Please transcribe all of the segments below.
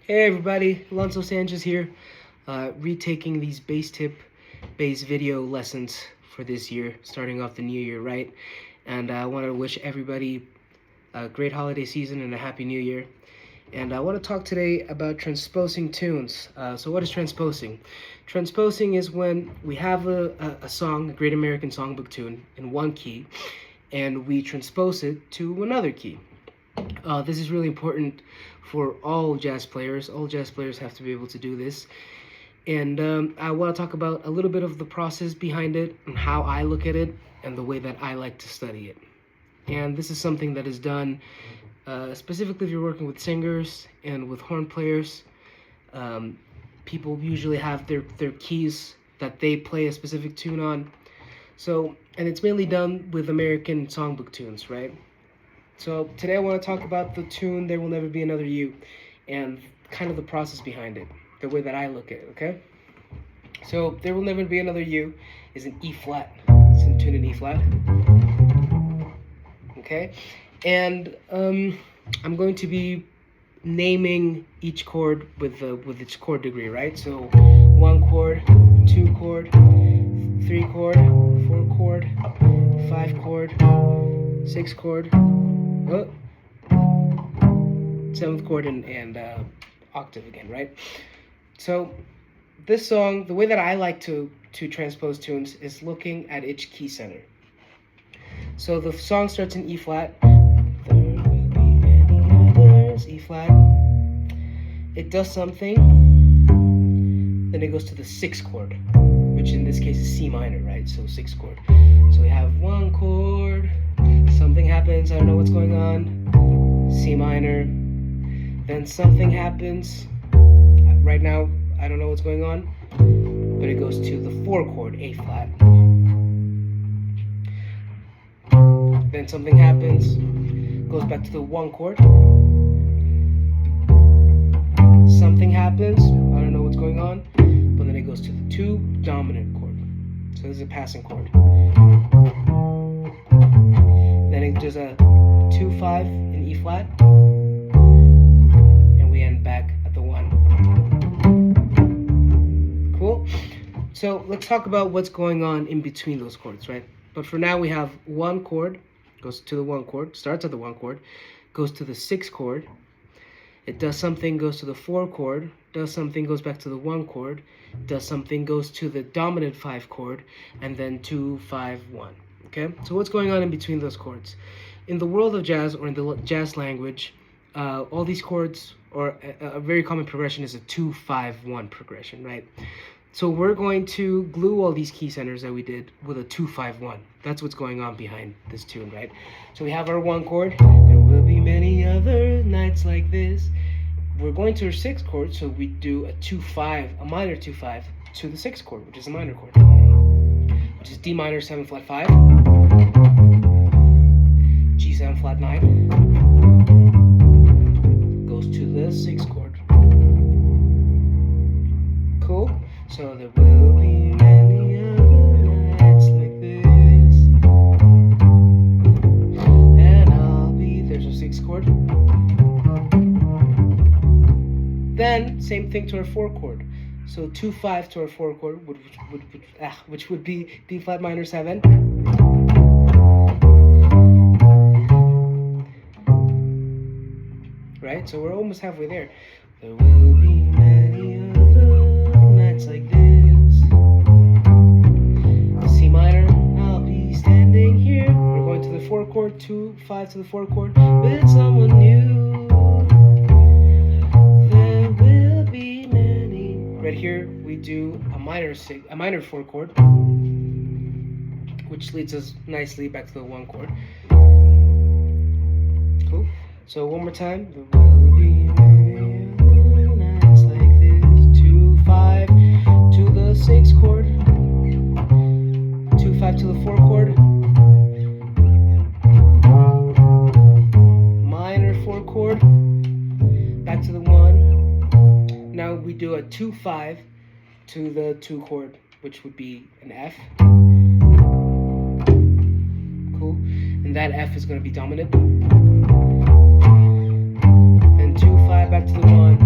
Hey everybody, Alonso Sanchez here, retaking these bass video lessons for this year, starting off the new year, right? And I want to wish everybody a great holiday season and a happy new year. And I want to talk today about transposing tunes. So what is transposing? Transposing is when we have a song, a Great American Songbook tune, in one key, and we transpose it to another key. This is really important for all jazz players. All jazz players have to be able to do this. And I want to talk about a little bit of the process behind it and how I look at it and the way that I like to study it. And this is something that is done specifically if you're working with singers and with horn players. People usually have their keys that they play a specific tune on. And it's mainly done with American songbook tunes, right? So today I want to talk about the tune There Will Never Be Another You and kind of the process behind it, the way that I look at it, okay? So There Will Never Be Another You is an E flat. It's a tune in E flat. Okay? And I'm going to be naming each chord with its chord degree, right? So 1 chord, 2 chord, 3 chord, 4 chord, 5 chord, 6 chord, 7th chord and octave again, right? So this song, the way that I like to transpose tunes is looking at each key center. So the song starts in E flat. There will be many others, E flat. It does something, then it goes to the 6th chord, which in this case is C minor, right? So 6th chord. So we have 1 chord, something happens, I don't know what's going on, C minor, then something happens, right now I don't know what's going on, but it goes to the 4 chord, A flat. Then something happens, goes back to the 1 chord, something happens, I don't know what's going on, but then it goes to the 2 dominant chord, so this is a passing chord. Then it does a 2-5 in E flat, and we end back at the 1. Cool? So let's talk about what's going on in between those chords, right? But for now we have 1 chord, goes to the 1 chord, starts at the 1 chord, goes to the 6th chord, it does something, goes to the 4 chord, does something, goes back to the 1 chord, does something, goes to the dominant 5 chord, and then 2, 5, 1. Okay, so what's going on in between those chords? In the world of jazz, or in the jazz language, all these chords, or a very common progression is a 2-5-1 progression, right? So we're going to glue all these key centers that we did with a 2-5-1. That's what's going on behind this tune, right? So we have our 1 chord. There will be many other nights like this. We're going to our 6th chord, so we do a 2-5, a minor 2-5, to the 6th chord, which is a minor chord, which is D minor 7 flat 5, G7 flat 9, goes to the 6th chord. Cool? So there will be many other nights like this, and there's a 6th chord. Then same thing to our 4 chord. So 2-5 to our 4 chord, which would be D flat minor 7. Right? So we're almost halfway there. There will be many other nights like this. C minor, I'll be standing here. We're going to the 4 chord, 2-5 to the 4 chord, with someone new. Right here we do a minor 4 chord, which leads us nicely back to the 1 chord. Cool. So one more time. There will be many other nights like this. 2-5 to the 6th chord, 2-5 to the 4 chord, minor 4 chord, back to the 1. Now we do a 2-5 to the 2 chord, which would be an F. Cool. And that F is going to be dominant. And 2-5 back to the 1.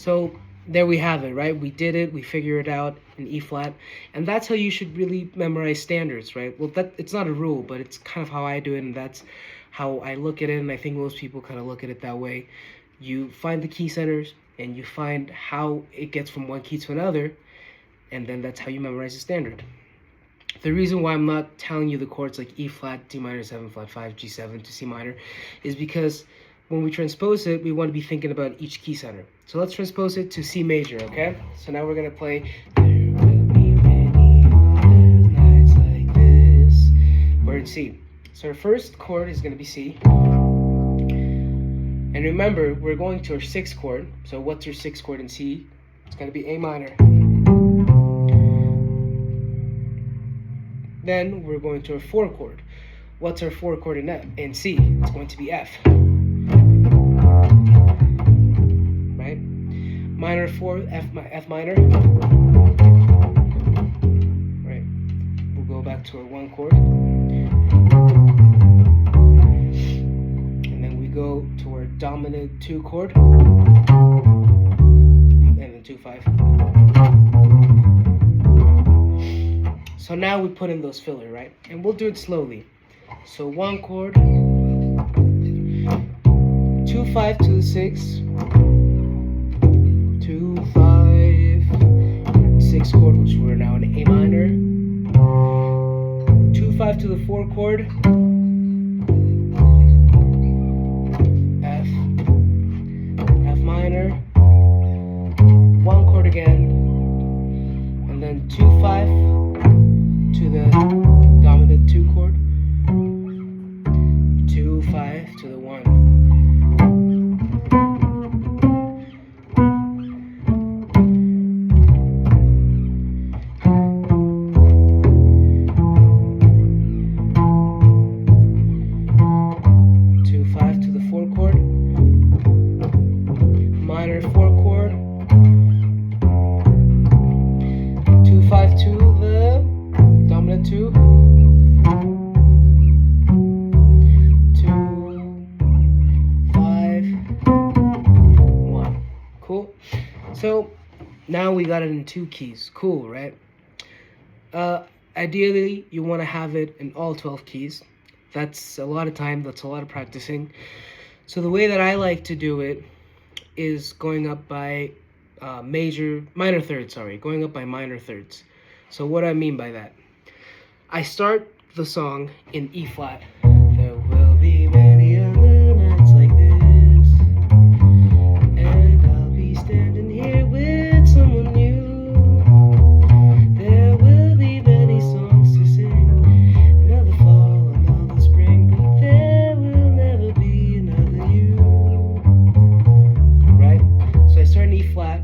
So there we have it, right? We did it, we figured it out in E flat, and that's how you should really memorize standards, right? Well, that it's not a rule, but it's kind of how I do it, and that's how I look at it, and I think most people kind of look at it that way. You find the key centers, and you find how it gets from one key to another, and then that's how you memorize the standard. The reason why I'm not telling you the chords like E flat, D minor 7, flat 5, G7 to C minor is because when we transpose it, we want to be thinking about each key center. So let's transpose it to C major, okay? So now we're going to play There Will Be Many Nights Like This. We're in C. So our first chord is going to be C. And remember, we're going to our sixth chord. So what's your sixth chord in C? It's going to be A minor. Then we're going to our fourth chord. What's our fourth chord in C? It's going to be F. Right? Minor 4, F minor. Right. We'll go back to our one chord. And then we go to our dominant 2 chord. And then 2-5. So now we put in those filler, right? And we'll do it slowly. So one chord, 2-5 to the 6, 2-5, 6 chord, which we're now in A minor, 2-5 to the 4 chord, F, F minor, 1 chord again, and then 2-5 to the dominant 2 chord, 2-5 to the 1. Minor 4 chord, 2-5 to the dominant 2, 2-5, 1. Cool. So now we got it in 2 keys. Cool, right? Ideally, you want to have it in all 12 keys. That's a lot of time. That's a lot of practicing. So the way that I like to do it is going up by minor thirds, going up by minor thirds. So what do I mean by that? I start the song in E flat. There will be many other nights like this, and I'll be standing here with someone new. There will be many songs to sing, another fall, another spring, but there will never be another you. Right? So I start in E flat,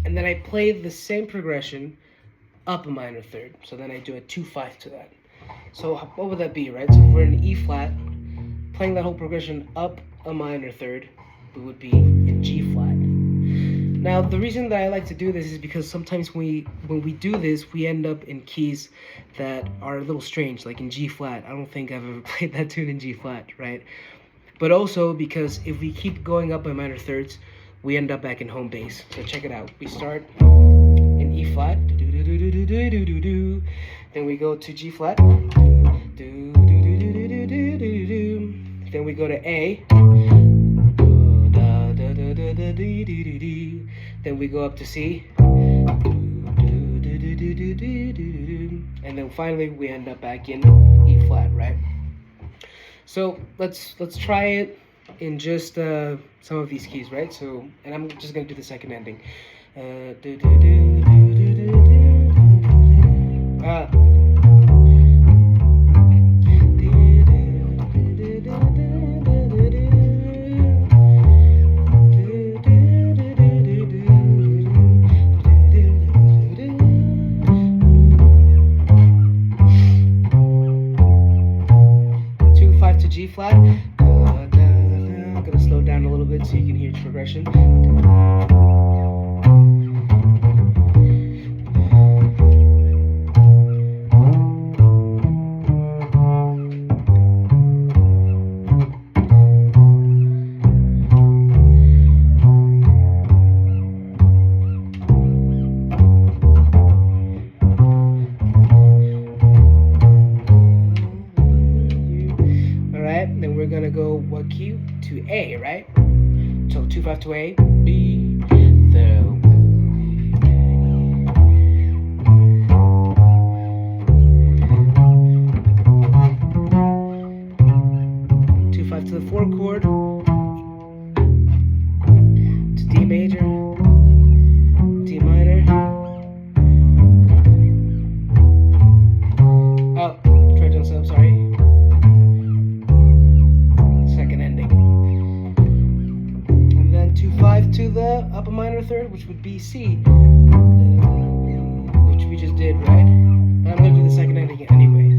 and then I play the same progression up a minor third. So then I do a 2-5 to that. So what would that be, right? So if we're in E flat, playing that whole progression up a minor third, we would be in G flat. Now the reason that I like to do this is because sometimes when we do this, we end up in keys that are a little strange, like in G flat. I don't think I've ever played that tune in G flat, right? But also because if we keep going up by minor thirds, we end up back in home base. So check it out. We start in E flat, then we go to G flat, then we go to A, then we go up to C, and then finally we end up back in E flat, right? So let's try it in just some of these keys, right? So, and I'm just gonna do the second ending. 2-5 to G flat. I'm gonna slow down a little bit so you can hear its progression. go what key? To A, right? So 2-5 to A, B, there will be many. 2-5 to the 4 chord, to D major, D minor. Oh, tritone sub, sorry. Second ending. And then 2-5 to the upper minor third, which would be C, which we just did, right? I'm gonna do the second ending anyway.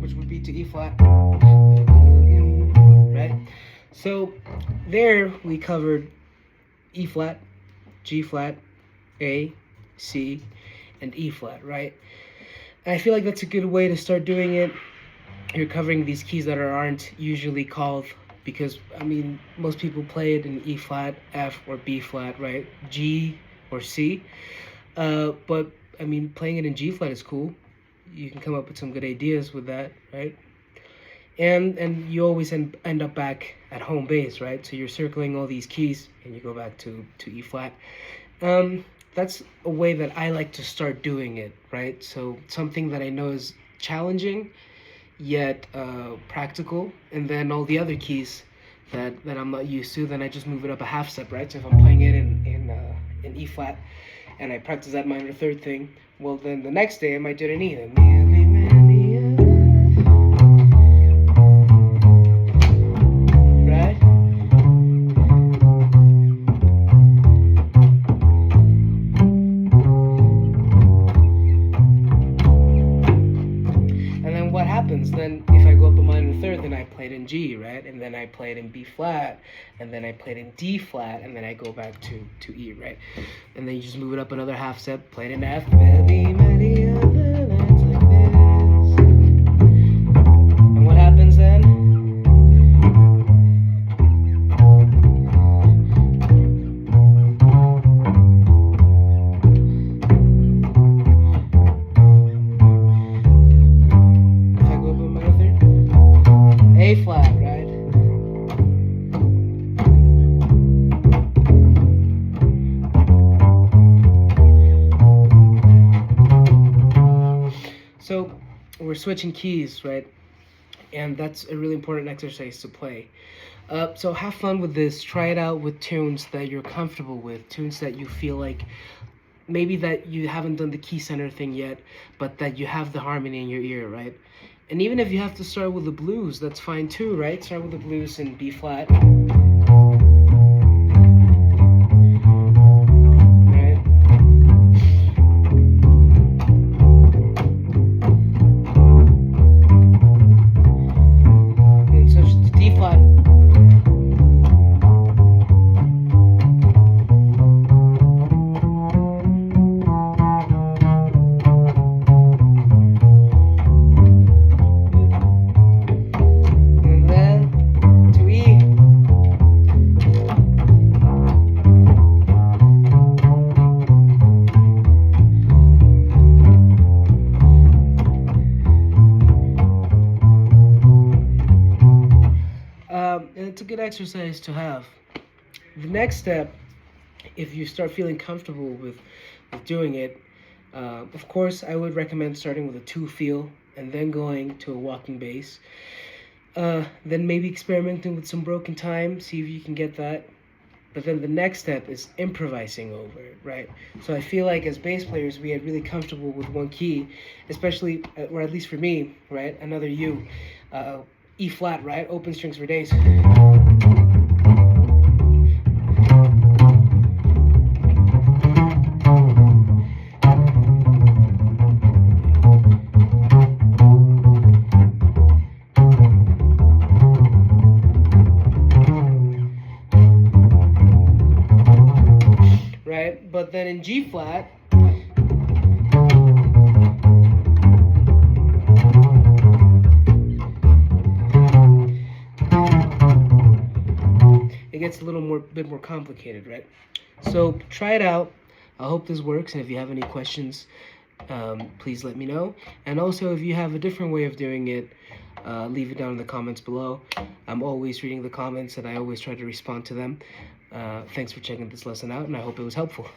Which would be to E flat, right? So there we covered E flat, G flat, A, C, and E flat, right? And I feel like that's a good way to start doing it. You're covering these keys that aren't usually called, because I mean most people play it in E flat, F, or B flat, right? G or C, but I mean playing it in G flat is cool. You can come up with some good ideas with that, right? And you always end up back at home base, right? So you're circling all these keys and you go back to E flat. That's a way that I like to start doing it, right? So something that I know is challenging yet practical, and then all the other keys that I'm not used to, then I just move it up a half step, right? So if I'm playing it in E flat and I practice that minor third thing, well then the next day I might do it in E. Right? And then what happens? Then if I go up a minor third, then I play it in G, right? And then I play it in B flat, and then I play it in D flat, and then I go back to E, right? And then you just move it up another half step, play it in F. There'll be many other nights like this. And what happens then? If I go up a minor third, A flat, right? So we're switching keys, right? And that's a really important exercise to play. So have fun with this. Try it out with tunes that you're comfortable with, tunes that you feel like maybe that you haven't done the key center thing yet, but that you have the harmony in your ear, right? And even if you have to start with the blues, that's fine too, right? Start with the blues in B flat. And it's a good exercise to have. The next step, if you start feeling comfortable with doing it, of course, I would recommend starting with a 2 feel and then going to a walking bass. Then maybe experimenting with some broken time, see if you can get that. But then the next step is improvising over it, right? So I feel like as bass players, we get really comfortable with one key, especially, or at least for me, right? Another U, E flat, right? Open strings for days. Right? But then in G flat, it gets a bit more complicated, right? So try it out. I hope this works, and if you have any questions, please let me know. And also, if you have a different way of doing it, leave it down in the comments below. I'm always reading the comments, and I always try to respond to them. Thanks for checking this lesson out, and I hope it was helpful.